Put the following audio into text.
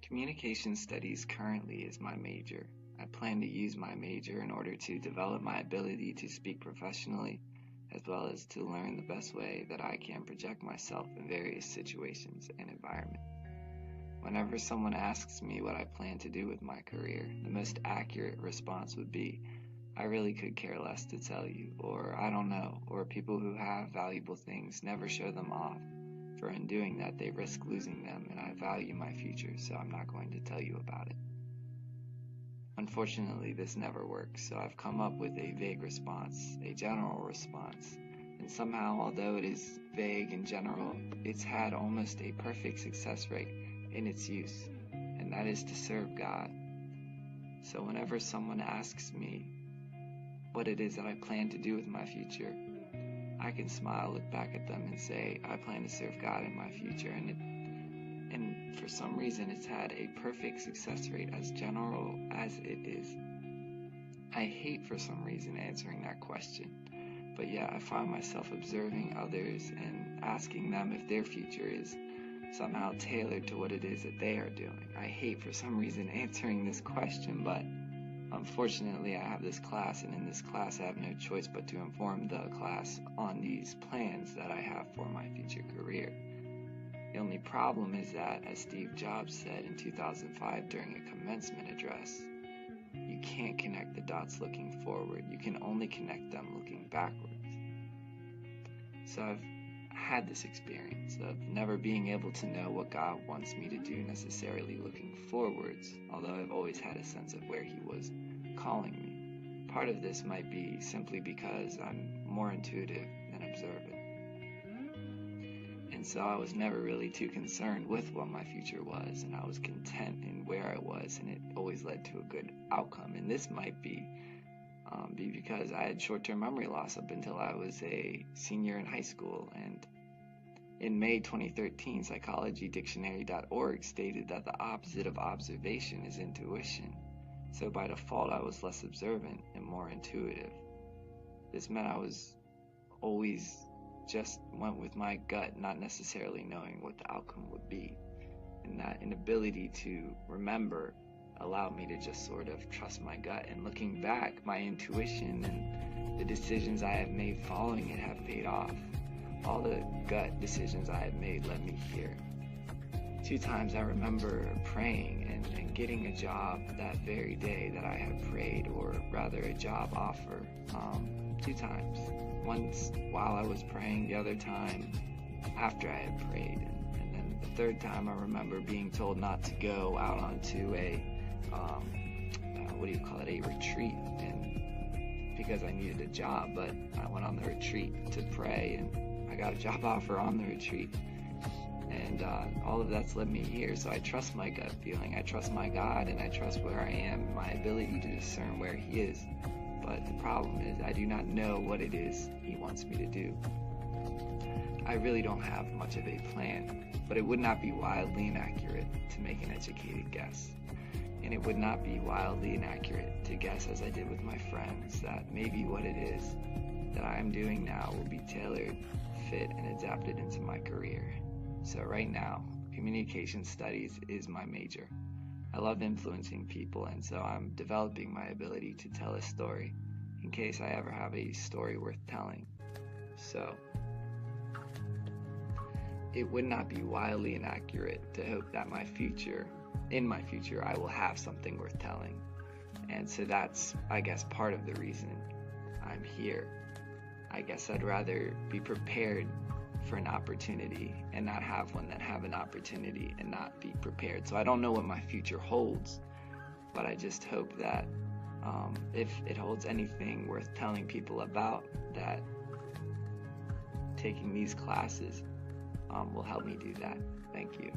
Communication studies currently is my major. I plan to use my major in order to develop my ability to speak professionally, as well as to learn the best way that I can project myself in various situations and environments. Whenever someone asks me what I plan to do with my career, the most accurate response would be, I really could care less to tell you, or I don't know, or people who have valuable things never show them off, for in doing that they risk losing them, and I value my future, so I'm not going to tell you about it. Unfortunately, this never works, so I've come up with a vague response, a general response, and somehow, although it is vague and general, it's had almost a perfect success rate in its use, and that is to serve God. So whenever someone asks me what it is that I plan to do with my future, I can smile, look back at them, and say, I plan to serve God in my future. And for some reason, it's had a perfect success rate, as general as it is. I hate, for some reason, answering that question. But yeah, I find myself observing others and asking them if their future is somehow tailored to what it is that they are doing. I hate, for some reason, answering this question, but unfortunately, I have this class, and in this class, I have no choice but to inform the class on these plans that I have for my future career. The only problem is that, as Steve Jobs said in 2005 during a commencement address, you can't connect the dots looking forward. You can only connect them looking backwards. So I've had this experience of never being able to know what God wants me to do necessarily looking forwards, although I've always had a sense of where He was calling me. Part of this might be simply because I'm more intuitive than observant. And so I was never really too concerned with what my future was, and I was content in where I was, and it always led to a good outcome. And this might be because I had short-term memory loss up until I was a senior in high school, and in May 2013, psychologydictionary.org stated that the opposite of observation is intuition. So by default, I was less observant and more intuitive. This meant I was always just went with my gut, not necessarily knowing what the outcome would be. And that inability to remember allowed me to just sort of trust my gut. And looking back, my intuition and the decisions I have made following it have paid off. All the gut decisions I had made led me here. 2 times I remember praying and getting a job that very day that I had prayed, or rather a job offer, 2 times. Once while I was praying, the other time after I had prayed. And then the 3rd time I remember being told not to go out onto a, a retreat, and because I needed a job, but I went on the retreat to pray, and I got a job offer on the retreat. And all of that's led me here. So I trust my gut feeling, I trust my God, and I trust where I am, my ability to discern where He is. But the problem is I do not know what it is He wants me to do. I really don't have much of a plan, but it would not be wildly inaccurate to make an educated guess. And it would not be wildly inaccurate to guess, as I did with my friends, that maybe what it is that I am doing now will be tailored, fit, and adapted into my career. So right now, communication studies is my major. I love influencing people, and so I'm developing my ability to tell a story in case I ever have a story worth telling. So it would not be wildly inaccurate to hope that in my future, I will have something worth telling. And so that's, I guess, part of the reason I'm here. I guess I'd rather be prepared for an opportunity and not have one than have an opportunity and not be prepared. So I don't know what my future holds, but I just hope that if it holds anything worth telling people about, that taking these classes will help me do that. Thank you.